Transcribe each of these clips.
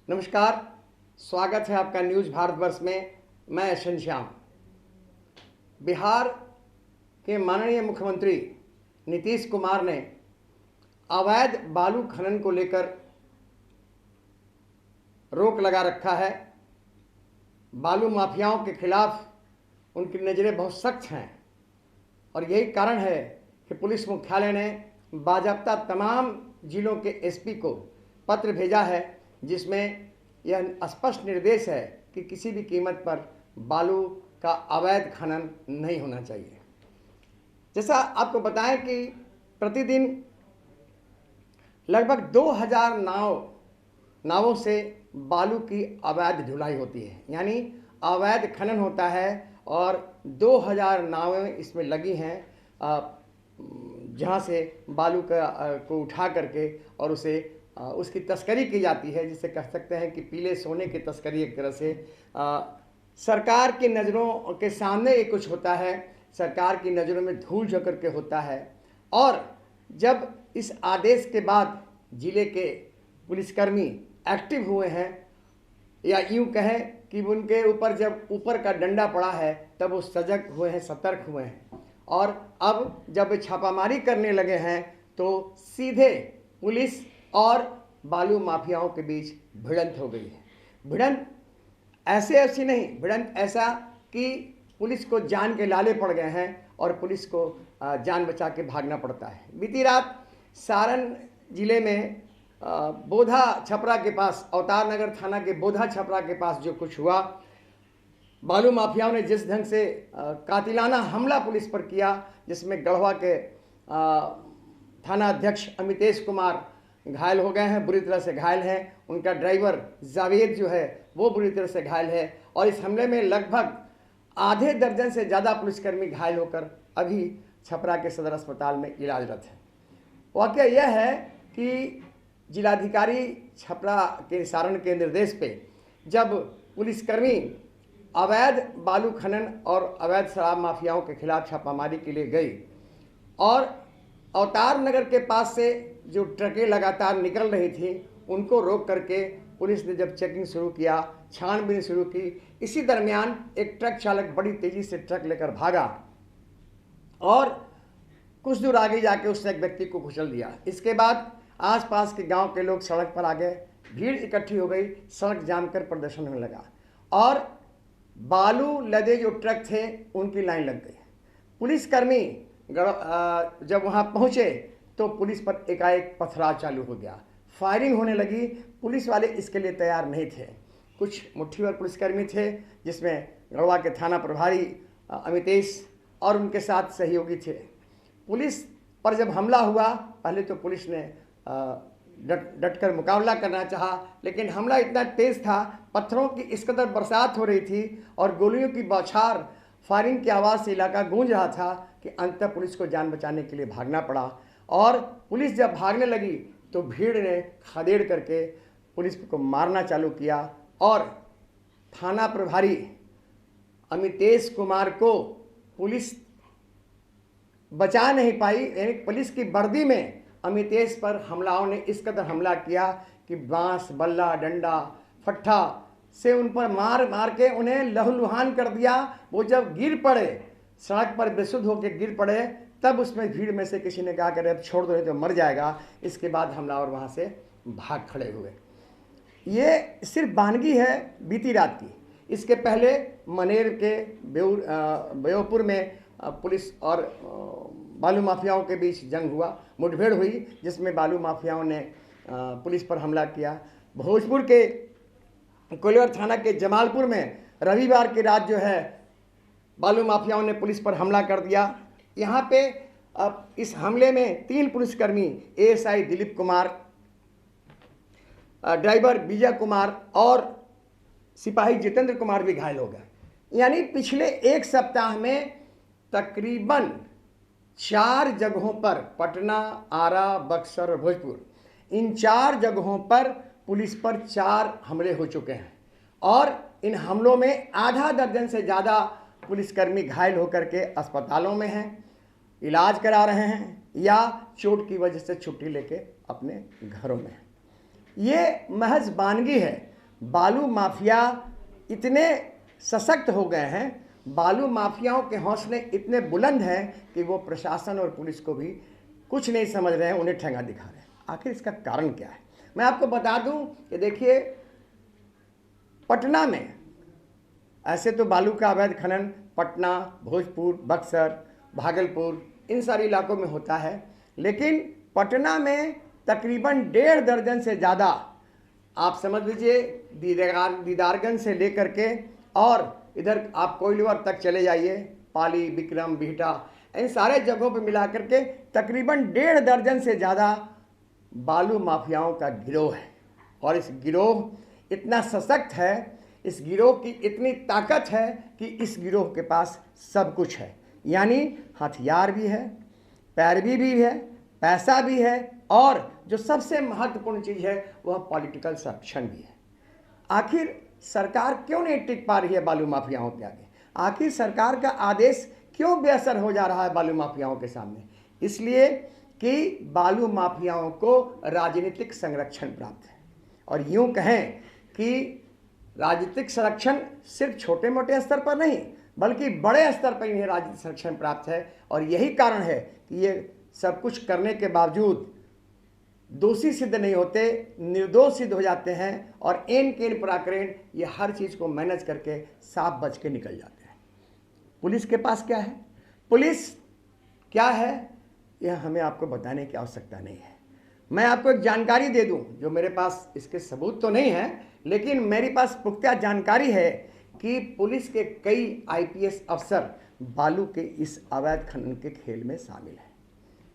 नमस्कार, स्वागत है आपका न्यूज़ भारतवर्ष में। मैं अशन श्याम। बिहार के माननीय मुख्यमंत्री नीतीश कुमार ने अवैध बालू खनन को लेकर रोक लगा रखा है। बालू माफियाओं के खिलाफ उनकी नज़रें बहुत सख्त हैं और यही कारण है कि पुलिस मुख्यालय ने बाज़ाब्ता तमाम जिलों के एसपी को पत्र भेजा है, जिसमें यह स्पष्ट निर्देश है कि किसी भी कीमत पर बालू का अवैध खनन नहीं होना चाहिए। जैसा आपको बताएं कि प्रतिदिन लगभग 2000 नावों से बालू की अवैध ढुलाई होती है, यानी अवैध खनन होता है और 2000 नावें इसमें लगी हैं, जहाँ से बालू को उठा करके और उसकी तस्करी की जाती है, जिसे कह सकते हैं कि पीले सोने की तस्करी एक तरह से। सरकार की नज़रों के सामने ये कुछ होता है, सरकार की नज़रों में धूल झोंकर के होता है। और जब इस आदेश के बाद जिले के पुलिसकर्मी एक्टिव हुए हैं, या यूँ कहें कि उनके ऊपर जब ऊपर का डंडा पड़ा है, तब वो सजग हुए हैं, सतर्क हुए हैं। और अब जब छापामारी करने लगे हैं तो सीधे पुलिस और बालू माफियाओं के बीच भिड़ंत हो गई है। भिड़ंत ऐसी नहीं, भिड़ंत ऐसा कि पुलिस को जान के लाले पड़ गए हैं और पुलिस को जान बचा के भागना पड़ता है। बीती रात सारण जिले में बोधा छपरा के पास, अवतार नगर थाना के बोधा छपरा के पास जो कुछ हुआ, बालू माफियाओं ने जिस ढंग से कातिलाना हमला पुलिस पर किया, जिसमें गढ़वा के थाना अध्यक्ष अमितेश कुमार घायल हो गए हैं, बुरी तरह से घायल हैं। उनका ड्राइवर जावेद जो है वो बुरी तरह से घायल है और इस हमले में लगभग आधे दर्जन से ज़्यादा पुलिसकर्मी घायल होकर अभी छपरा के सदर अस्पताल में इलाजरत हैं। वाकया यह है कि जिलाधिकारी छपरा के सारण के निर्देश पे जब पुलिसकर्मी अवैध बालू खनन और अवैध शराब माफियाओं के खिलाफ छापामारी के लिए गई और अवतार नगर के पास से जो ट्रकें लगातार निकल रही थी, उनको रोक करके पुलिस ने जब चेकिंग शुरू किया, छानबीन शुरू की, इसी दरमियान एक ट्रक चालक बड़ी तेज़ी से ट्रक लेकर भागा और कुछ दूर आगे जाके उसने एक व्यक्ति को कुचल दिया। इसके बाद आसपास के गांव के लोग सड़क पर आ गए, भीड़ इकट्ठी हो गई, सड़क जाम कर प्रदर्शन होने लगा और बालू लदे जो ट्रक थे उनकी लाइन लग गई। पुलिसकर्मी जब वहाँ पहुँचे तो पुलिस पर एकाएक पथराव चालू हो गया, फायरिंग होने लगी। पुलिस वाले इसके लिए तैयार नहीं थे। कुछ मुट्ठीभर पुलिसकर्मी थे, जिसमें गढ़वा के थाना प्रभारी अमितेश और उनके साथ सहयोगी थे। पुलिस पर जब हमला हुआ, पहले तो पुलिस ने डटकर मुकाबला करना चाहा, लेकिन हमला इतना तेज़ था, पत्थरों की इस कदर बरसात हो रही थी और गोलियों की बौछार, फायरिंग की आवाज़ से इलाका गूंज रहा था कि अंततः पुलिस को जान बचाने के लिए भागना पड़ा। और पुलिस जब भागने लगी तो भीड़ ने खदेड़ करके पुलिस को मारना चालू किया और थाना प्रभारी अमितेश कुमार को पुलिस बचा नहीं पाई। यानी पुलिस की वर्दी में अमितेश पर हमलाओं ने इस कदर हमला किया कि बांस, बल्ला, डंडा, फट्ठा से उन पर मार के उन्हें लहूलुहान कर दिया। वो जब गिर पड़े, सड़क पर बेसुध होकर गिर पड़े, तब उसमें भीड़ में से किसी ने कहा कि अब छोड़ दो, नहीं तो मर जाएगा। इसके बाद हमलावर वहाँ से भाग खड़े हुए। ये सिर्फ बानगी है बीती रात की। इसके पहले मनेर के बेऊपुर में पुलिस और बालू माफियाओं के बीच जंग हुआ, मुठभेड़ हुई, जिसमें बालू माफियाओं ने पुलिस पर हमला किया। भोजपुर के कोइलवर थाना के जमालपुर में रविवार की रात जो है बालू माफियाओं ने पुलिस पर हमला कर दिया। यहाँ पे इस हमले में 3 पुलिसकर्मी एएसआई दिलीप कुमार, ड्राइवर विजय कुमार और सिपाही जितेंद्र कुमार भी घायल हो गए। यानी पिछले एक सप्ताह में तकरीबन 4 जगहों पर, पटना, आरा, बक्सर और भोजपुर, इन 4 जगहों पर पुलिस पर 4 हमले हो चुके हैं और इन हमलों में आधा दर्जन से ज़्यादा पुलिसकर्मी घायल होकर के अस्पतालों में हैं, इलाज करा रहे हैं या चोट की वजह से छुट्टी लेके अपने घरों में हैं। ये महज बानगी है बालू माफिया इतने सशक्त हो गए हैं, बालू माफियाओं के हौसले इतने बुलंद हैं कि वो प्रशासन और पुलिस को भी कुछ नहीं समझ रहे हैं, उन्हें ठेंगा दिखा रहे हैं। आखिर इसका कारण क्या है? मैं आपको बता दूं कि देखिए, पटना में ऐसे तो बालू का अवैध खनन पटना, भोजपुर, बक्सर, भागलपुर इन सारे इलाकों में होता है, लेकिन पटना में तकरीबन 1.5 दर्जन से ज़्यादा, आप समझ लीजिए दीदारगंज से लेकर के और इधर आप कोइलवर तक चले जाइए, पाली, विक्रम, बिहटा, इन सारे जगहों पर मिला करके तकरीबन 1.5 दर्जन से ज़्यादा बालू माफियाओं का गिरोह है। और इस गिरोह इतना सशक्त है, इस गिरोह की इतनी ताकत है कि इस गिरोह के पास सब कुछ है, यानी हथियार भी है, पैरवी भी है, पैसा भी है, और जो सबसे महत्वपूर्ण चीज़ है वह पॉलिटिकल संरक्षण भी है। आखिर सरकार क्यों नहीं टिक पा रही है बालू माफियाओं के आगे? आखिर सरकार का आदेश क्यों बेअसर हो जा रहा है बालू माफियाओं के सामने? इसलिए कि बालू माफियाओं को राजनीतिक संरक्षण प्राप्त है। और यूं कहें कि राजनीतिक संरक्षण सिर्फ छोटे मोटे स्तर पर नहीं, बल्कि बड़े स्तर पर इन्हें राजनीतिक संरक्षण प्राप्त है। और यही कारण है कि ये सब कुछ करने के बावजूद दोषी सिद्ध नहीं होते, निर्दोष सिद्ध हो जाते हैं, और एन केन पराक्रम ये हर चीज़ को मैनेज करके साफ बच के निकल जाते हैं। पुलिस के पास क्या है? पुलिस क्या है यह हमें आपको बताने की आवश्यकता नहीं है। मैं आपको एक जानकारी दे दूं, जो मेरे पास इसके सबूत तो नहीं है, लेकिन मेरे पास पुख्ता जानकारी है कि पुलिस के कई आईपीएस अफसर बालू के इस अवैध खनन के खेल में शामिल हैं।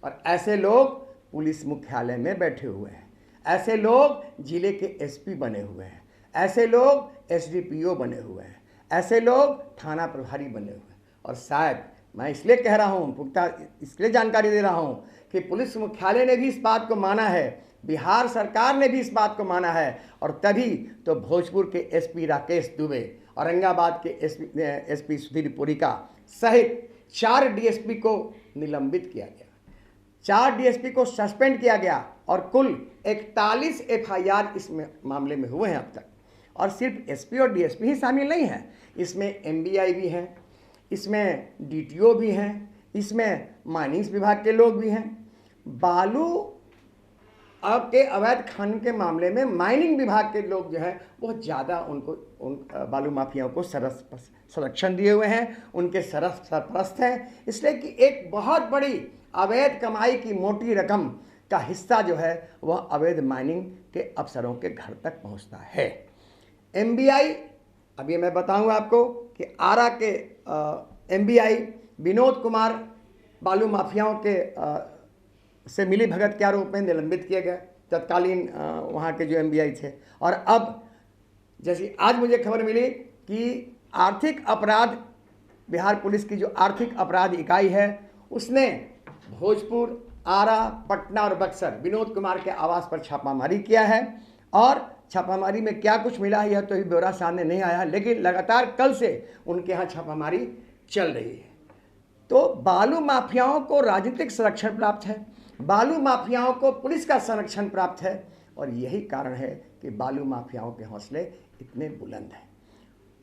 और ऐसे लोग पुलिस मुख्यालय में बैठे हुए हैं, ऐसे लोग जिले के एसपी बने हुए हैं, ऐसे लोग एसडीपीओ बने हुए हैं, ऐसे लोग थाना प्रभारी बने हुए हैं। और शायद मैं इसलिए कह रहा हूँ, पुख्ता इसलिए जानकारी दे रहा हूँ कि पुलिस मुख्यालय ने भी इस बात को माना है, बिहार सरकार ने भी इस बात को माना है, और तभी तो भोजपुर के एसपी राकेश दुबे, औरंगाबाद के एसपी सुधीर पुरिका सहित 4 डीएसपी को निलंबित किया गया, 4 डीएसपी को सस्पेंड किया गया, और कुल 41 एफआईआर इस मामले में हुए हैं अब तक। और सिर्फ एसपी और डीएसपी ही शामिल नहीं हैं, इसमें एमबीआई भी हैं, इसमें डीटीओ भी हैं, इसमें माइनिंग्स विभाग के लोग भी हैं। बालू अब के अवैध खनन के मामले में माइनिंग विभाग के लोग जो हैं बहुत ज़्यादा उन बालू माफियाओं को संरक्षण दिए हुए हैं, उनके सरपरस्त हैं, इसलिए कि एक बहुत बड़ी अवैध कमाई की मोटी रकम का हिस्सा जो है वह अवैध माइनिंग के अफसरों के घर तक पहुंचता है। एमबीआई, अभी मैं बताऊंगा आपको कि आरा के एमबीआई विनोद कुमार बालू माफियाओं के से मिली भगत के आरोप में निलंबित किए गए, तत्कालीन वहाँ के जो एमबीआई थे। और अब जैसे आज मुझे खबर मिली कि आर्थिक अपराध, बिहार पुलिस की जो आर्थिक अपराध इकाई है, उसने भोजपुर, आरा, पटना और बक्सर विनोद कुमार के आवास पर छापामारी किया है। और छापामारी में क्या कुछ मिला है यह तो ब्यौरा सामने नहीं आया, लेकिन लगातार कल से उनके यहाँ छापामारी चल रही है। तो बालू माफियाओं को राजनीतिक संरक्षण प्राप्त है, बालू माफियाओं को पुलिस का संरक्षण प्राप्त है, और यही कारण है कि बालू माफियाओं के हौसले इतने बुलंद हैं।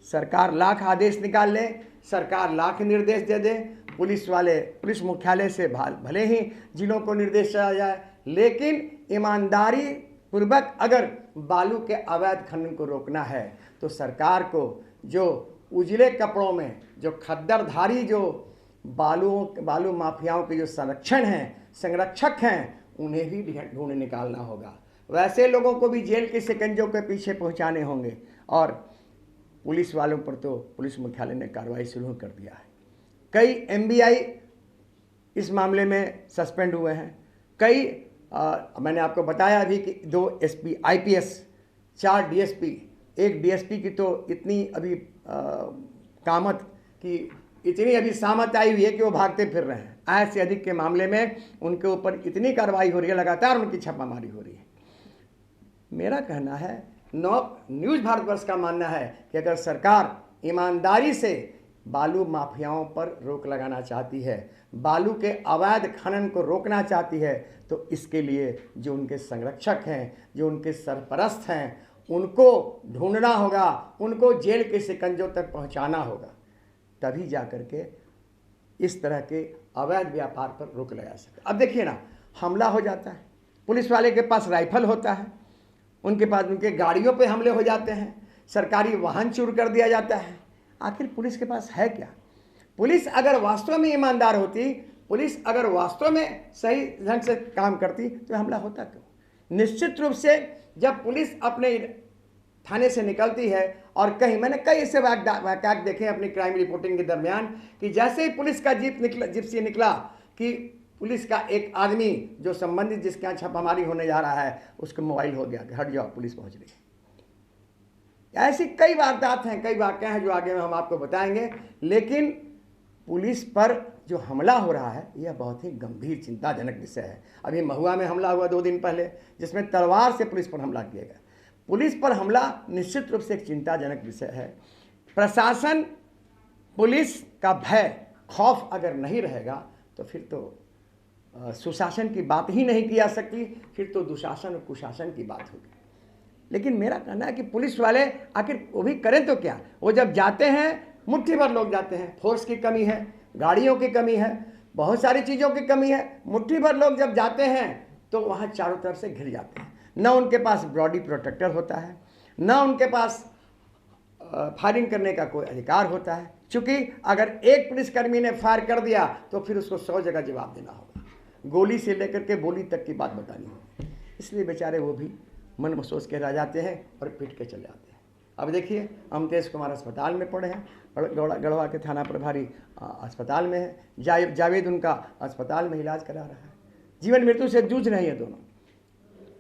सरकार लाख आदेश निकाल ले, सरकार लाख निर्देश दे दे, पुलिस मुख्यालय से भले ही जिलों को निर्देश चला जाए, लेकिन ईमानदारी पूर्वक अगर बालू के अवैध खनन को रोकना है तो सरकार को जो उजले कपड़ों में जो खद्दरधारी जो बालू माफियाओं के जो संरक्षक हैं उन्हें भी ढूंढ निकालना होगा। वैसे लोगों को भी जेल के शिकंजों के पीछे पहुंचाने होंगे। और पुलिस वालों पर तो पुलिस मुख्यालय ने कार्रवाई शुरू कर दिया है। कई एमबीआई इस मामले में सस्पेंड हुए हैं। कई मैंने आपको बताया अभी कि 2 एसपी आईपीएस, 4 डीएसपी, एक डीएसपी की तो इतनी अभी कामत की इतनी अभी सामत आई हुई है कि वो भागते फिर रहे हैं। 8 से अधिक के मामले में उनके ऊपर इतनी कार्रवाई हो रही है, लगातार उनकी छापामारी हो रही है। मेरा कहना है, न्यूज़ भारतवर्ष का मानना है कि अगर सरकार ईमानदारी से बालू माफियाओं पर रोक लगाना चाहती है, बालू के अवैध खनन को रोकना चाहती है, तो इसके लिए जो उनके संरक्षक हैं, जो उनके सरपरस्त हैं, उनको ढूंढना होगा, उनको जेल के शिकंजों तक पहुंचाना होगा, तभी जा कर के इस तरह के अवैध व्यापार पर रोक लगा सके। अब देखिए ना, हमला हो जाता है, पुलिस वाले के पास राइफल होता है, उनके पास उनके गाड़ियों पे हमले हो जाते हैं, सरकारी वाहन चोर कर दिया जाता है। आखिर पुलिस के पास है क्या? पुलिस अगर वास्तव में ईमानदार होती, पुलिस अगर वास्तव में सही ढंग से काम करती तो हमला होता क्यों? निश्चित रूप से जब पुलिस अपने थाने से निकलती है, और कहीं मैंने कई ऐसे वाक़यात देखे अपनी क्राइम रिपोर्टिंग के दरमियान कि जैसे ही पुलिस का जीप से निकला कि पुलिस का एक आदमी जो संबंधित जिसके यहाँ छापामारी होने जा रहा है, उसको मोबाइल हो गया कि हट जाओ, पुलिस पहुंच रही है। ऐसी कई वारदात हैं, कई वाक़या हैं जो आगे में हम आपको बताएंगे। लेकिन पुलिस पर जो हमला हो रहा है यह बहुत ही गंभीर चिंताजनक विषय है। अभी महुआ में हमला हुआ 2 दिन पहले, जिसमें तलवार से पुलिस पर हमला किया गया। पुलिस पर हमला निश्चित रूप से एक चिंताजनक विषय है। प्रशासन, पुलिस का भय, खौफ अगर नहीं रहेगा तो फिर तो सुशासन की बात ही नहीं की जा सकती, फिर तो दुशासन और कुशासन की बात होगी। लेकिन मेरा कहना है कि पुलिस वाले आखिर वो भी करें तो क्या? वो जब जाते हैं, मुट्ठी भर लोग जाते हैं, फोर्स की कमी है, गाड़ियों की कमी है, बहुत सारी चीज़ों की कमी है। मुट्ठी भर लोग जब जाते हैं तो वहाँ चारों तरफ से घिर जाते हैं। न उनके पास बॉडी प्रोटेक्टर होता है, न उनके पास फायरिंग करने का कोई अधिकार होता है, क्योंकि अगर एक पुलिसकर्मी ने फायर कर दिया तो फिर उसको 100 जगह जवाब देना होगा, गोली से लेकर के बोली तक की बात बतानी होगी। इसलिए बेचारे वो भी मन में सोच के रह जाते हैं और पीट के चले जाते हैं। अब देखिए, अमतेश कुमार अस्पताल में पड़े हैं, गढ़वा के थाना प्रभारी अस्पताल में है, जावेद उनका अस्पताल में इलाज करा रहा है, जीवन मृत्यु से जूझ रहे हैं दोनों।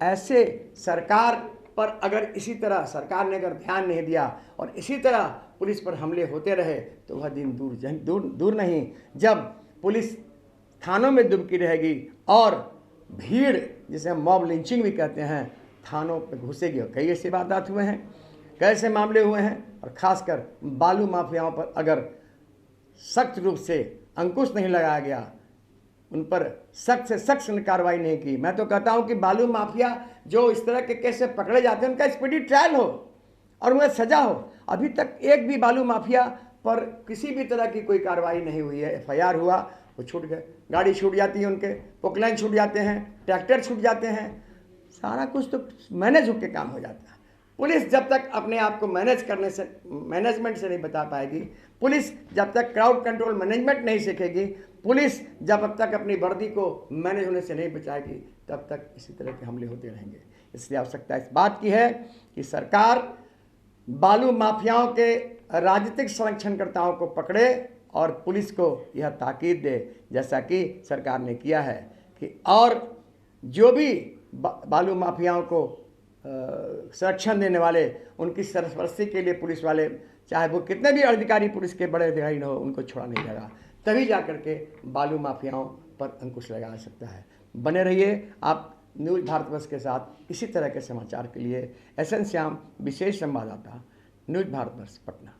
ऐसे सरकार पर अगर इसी तरह सरकार ने अगर ध्यान नहीं दिया और इसी तरह पुलिस पर हमले होते रहे तो वह दिन दूर नहीं जब पुलिस थानों में दुबकी रहेगी और भीड़, जिसे हम मॉब लिंचिंग भी कहते हैं, थानों पर घुसेगी। और कई ऐसे वारदात हुए हैं, कैसे मामले हुए हैं, और ख़ासकर बालू माफियाओं पर अगर सख्त रूप से अंकुश नहीं लगाया गया, उन पर सख्त से सख्त कार्रवाई नहीं की। मैं तो कहता हूं कि बालू माफिया जो इस तरह के केस से पकड़े जाते हैं उनका स्पीडी ट्रायल हो और उन्हें सजा हो। अभी तक एक भी बालू माफिया पर किसी भी तरह की कोई कार्रवाई नहीं हुई है। FIR हुआ, वो छूट गए, गाड़ी छूट जाती है, उनके पोकलाइन छूट जाते हैं, ट्रैक्टर छूट जाते हैं, सारा कुछ तो मैनेज होकर काम हो जाता है। पुलिस जब तक अपने आप को मैनेजमेंट से नहीं बता पाएगी, पुलिस जब तक क्राउड कंट्रोल मैनेजमेंट नहीं सीखेगी, पुलिस जब तक अपनी वर्दी को मैनेज होने से नहीं बचाएगी, तब तक इसी तरह के हमले होते रहेंगे। इसलिए आवश्यकता इस बात की है कि सरकार बालू माफियाओं के राजनीतिक संरक्षणकर्ताओं को पकड़े और पुलिस को यह ताकीद दे, जैसा कि सरकार ने किया है कि और जो भी बालू माफियाओं को संरक्षण देने वाले, उनकी सरपरस्ती के लिए पुलिस वाले, चाहे वो कितने भी अधिकारी पुलिस के बड़े अधिकारी न हो, उनको छोड़ा नहीं जाएगा। तभी जा कर के बालू माफियाओं पर अंकुश लगा सकता है। बने रहिए आप न्यूज़ भारतवर्ष के साथ। इसी तरह के समाचार के लिए SN श्याम, विशेष संवाददाता, न्यूज़ भारतवर्ष, पटना।